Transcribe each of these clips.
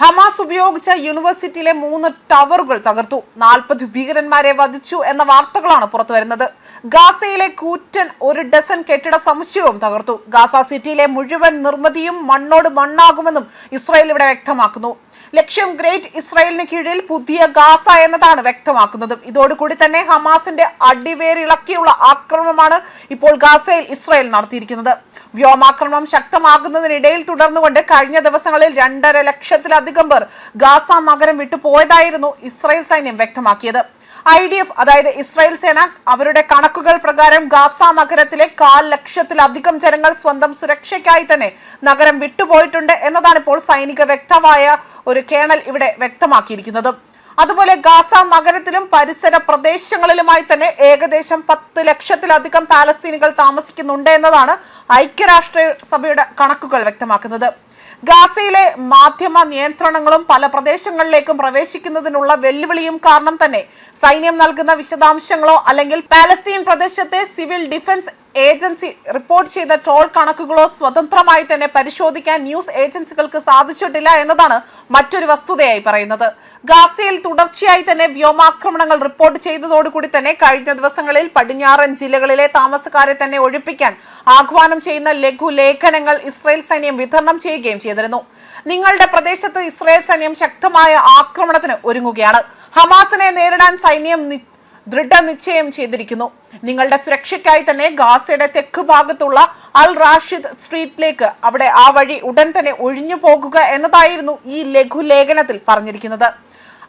Hamas ഉപയോഗിച്ച യൂണിവേഴ്സിറ്റിയിലെ 3 ടവറുകൾ തകർത്തു. 40 ഭീകരന്മാരെ വധിച്ചു എന്ന വാർത്തകളാണ് പുറത്തുവരുന്നത്. ഗാസയിലെ കൂറ്റൻ 1 ഡസൻ കെട്ടിട സമുച്ചയവും തകർത്തു. ഗാസ സിറ്റിയിലെ മുഴുവൻ നിർമ്മിതിയും മണ്ണോട് മണ്ണാകുമെന്നും ഇസ്രായേൽ ഇവിടെ വ്യക്തമാക്കുന്നു. ലക്ഷ്യം ഗ്രേറ്റ് ഇസ്രായേലിന് കീഴിൽ പുതിയ ഗാസ എന്നതാണ് വ്യക്തമാക്കുന്നത്. ഇതോടുകൂടി തന്നെ ഹമാസിന്റെ അടിവേരിളക്കിയുള്ള ആക്രമണമാണ് ഇപ്പോൾ ഗാസയിൽ ഇസ്രായേൽ നടത്തിയിരിക്കുന്നത്. വ്യോമാക്രമണം ശക്തമാകുന്നതിനിടയിൽ തുടർന്നുകൊണ്ട് കഴിഞ്ഞ ദിവസങ്ങളിൽ 2.5 ലക്ഷത്തിലധികം പേർ ഗാസ നഗരം വിട്ടുപോയതായിരുന്നു ഇസ്രായേൽ സൈന്യം വ്യക്തമാക്കിയത്. IDF അതായത് ഇസ്രായേൽ സേന അവരുടെ കണക്കുകൾ പ്രകാരം ഗാസ നഗരത്തിലെ 1/4 ലക്ഷത്തിലധികം ജനങ്ങൾ സ്വന്തം സുരക്ഷയ്ക്കായി തന്നെ നഗരം വിട്ടുപോയിട്ടുണ്ട് എന്നതാണ് ഇപ്പോൾ സൈനിക വ്യക്തമായ ഒരു കേണൽ ഇവിടെ വ്യക്തമാക്കിയിരിക്കുന്നത്. അതുപോലെ ഗാസ നഗരത്തിലും പരിസര പ്രദേശങ്ങളിലുമായി തന്നെ ഏകദേശം 10 ലക്ഷത്തിലധികം പാലസ്തീനികൾ താമസിക്കുന്നുണ്ട് എന്നതാണ് ഐക്യരാഷ്ട്രസഭയുടെ കണക്കുകൾ വ്യക്തമാക്കുന്നത്. ഗാസയിലെ മാധ്യമ നിയന്ത്രണങ്ങളും പല പ്രദേശങ്ങളിലേക്കും പ്രവേശിക്കുന്നതിനുള്ള വെല്ലുവിളിയും കാരണം തന്നെ സൈന്യം നൽകുന്ന വിശദാംശങ്ങളോ അല്ലെങ്കിൽ പാലസ്തീൻ പ്രദേശത്തെ സിവിൽ ഡിഫൻസ് ഏജൻസി റിപ്പോർട്ട് ചെയ്ത ട്രോൾ കണക്കുകളോ സ്വതന്ത്രമായി തന്നെ പരിശോധിക്കാൻ ന്യൂസ് ഏജൻസികൾക്ക് സാധിച്ചിട്ടില്ല എന്നതാണ് മറ്റൊരു വസ്തുതയായി പറയുന്നത്. ഗാസയിൽ തുടർച്ചയായി തന്നെ വ്യോമാക്രമണങ്ങൾ റിപ്പോർട്ട് ചെയ്തതോടുകൂടി തന്നെ കഴിഞ്ഞ ദിവസങ്ങളിൽ പടിഞ്ഞാറൻ ജില്ലകളിലെ താമസക്കാരെ തന്നെ ഒഴിപ്പിക്കാൻ ആഹ്വാനം ചെയ്യുന്ന ലഘുലേഖനങ്ങൾ ഇസ്രായേൽ സൈന്യം വിതരണം ചെയ്യുകയും ചെയ്തിരുന്നു. നിങ്ങളുടെ പ്രദേശത്ത് ഇസ്രായേൽ സൈന്യം ശക്തമായ ആക്രമണത്തിന് ഒരുങ്ങുകയാണ്. ഹമാസിനെ നേരിടാൻ സൈന്യം ദൃഢനിശ്ചയം ചെയ്തിരിക്കുന്നു. നിങ്ങളുടെ സുരക്ഷയ്ക്കായി തന്നെ ഗാസയുടെ തെക്ക് ഭാഗത്തുള്ള അൽ റാഷിദ് സ്ട്രീറ്റിലേക്ക് അവിടെ ആ വഴി ഉടൻ തന്നെ ഒഴിഞ്ഞു പോകുക എന്നതായിരുന്നു ഈ ലഘുലേഖനത്തിൽ പറഞ്ഞിരിക്കുന്നത്.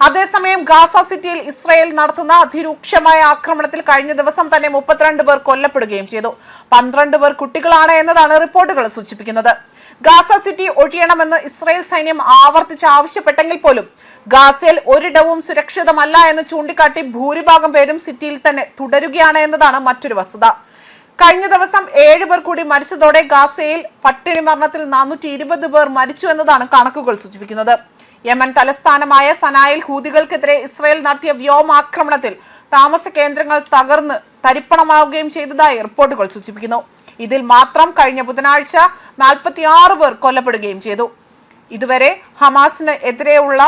അതേസമയം ഗാസ സിറ്റിയിൽ ഇസ്രായേൽ നടത്തുന്ന അതിരൂക്ഷമായ ആക്രമണത്തിൽ കഴിഞ്ഞ ദിവസം തന്നെ 32 പേർ കൊല്ലപ്പെടുകയും ചെയ്തു. 12 പേർ കുട്ടികളാണ് എന്നതാണ് റിപ്പോർട്ടുകൾ സൂചിപ്പിക്കുന്നത്. ഗാസ സിറ്റി ഒഴിയണമെന്ന് ഇസ്രായേൽ സൈന്യം ആവർത്തിച്ച് ആവശ്യപ്പെട്ടെങ്കിൽ പോലും ഗാസയിൽ ഒരിടവും സുരക്ഷിതമല്ല എന്ന് ചൂണ്ടിക്കാട്ടി ഭൂരിഭാഗം പേരും സിറ്റിയിൽ തന്നെ തുടരുകയാണ് എന്നതാണ് മറ്റൊരു വസ്തുത. കഴിഞ്ഞ ദിവസം 7 പേർ കൂടി മരിച്ചതോടെ ഗാസയിൽ പട്ടിണി മരണത്തിൽ 420 പേർ മരിച്ചു എന്നതാണ് കണക്കുകൾ സൂചിപ്പിക്കുന്നത്. യമൻ തലസ്ഥാനമായ സനായിൽ ഹൂതികൾക്കെതിരെ ഇസ്രായേൽ നടത്തിയ വ്യോമാക്രമണത്തിൽ താമസ കേന്ദ്രങ്ങൾ തകർന്ന് തരിപ്പണമാവുകയും ചെയ്തതായി റിപ്പോർട്ടുകൾ സൂചിപ്പിക്കുന്നു. ഇതിൽ മാത്രം കഴിഞ്ഞ ബുധനാഴ്ച 46 പേർ കൊല്ലപ്പെടുകയും ചെയ്തു. ഇതുവരെ ഹമാസിന് എതിരെയുള്ള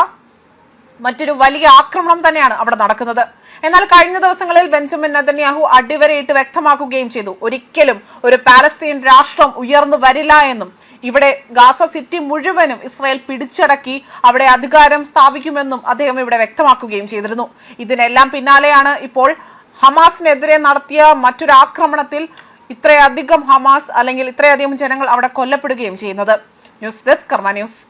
മറ്റൊരു വലിയ ആക്രമണം തന്നെയാണ് അവിടെ നടക്കുന്നത്. എന്നാൽ കഴിഞ്ഞ ദിവസങ്ങളിൽ ബെഞ്ചമിൻ നെതന്യാഹു അടിവരയിട്ട് വ്യക്തമാക്കുകയും ചെയ്തു, ഒരിക്കലും ഒരു പാലസ്തീൻ രാഷ്ട്രം ഉയർന്നു വരില്ല എന്നും ഇവിടെ ഗാസ സിറ്റി മുഴുവനും ഇസ്രായേൽ പിടിച്ചടക്കി അവിടെ അധികാരം സ്ഥാപിക്കുമെന്നും അദ്ദേഹം ഇവിടെ വ്യക്തമാക്കുകയും ചെയ്തിരുന്നു. ഇതിനെല്ലാം പിന്നാലെയാണ് ഇപ്പോൾ ഹമാസിനെതിരെ നടത്തിയ മറ്റൊരു ആക്രമണത്തിൽ ഇത്രയധികം ഹമാസ് അല്ലെങ്കിൽ ഇത്രയധികം ജനങ്ങൾ അവിടെ കൊല്ലപ്പെടുകയും ചെയ്യുന്നത്. ന്യൂസ് ഡെസ്ക് കർമ്മ ന്യൂസ്.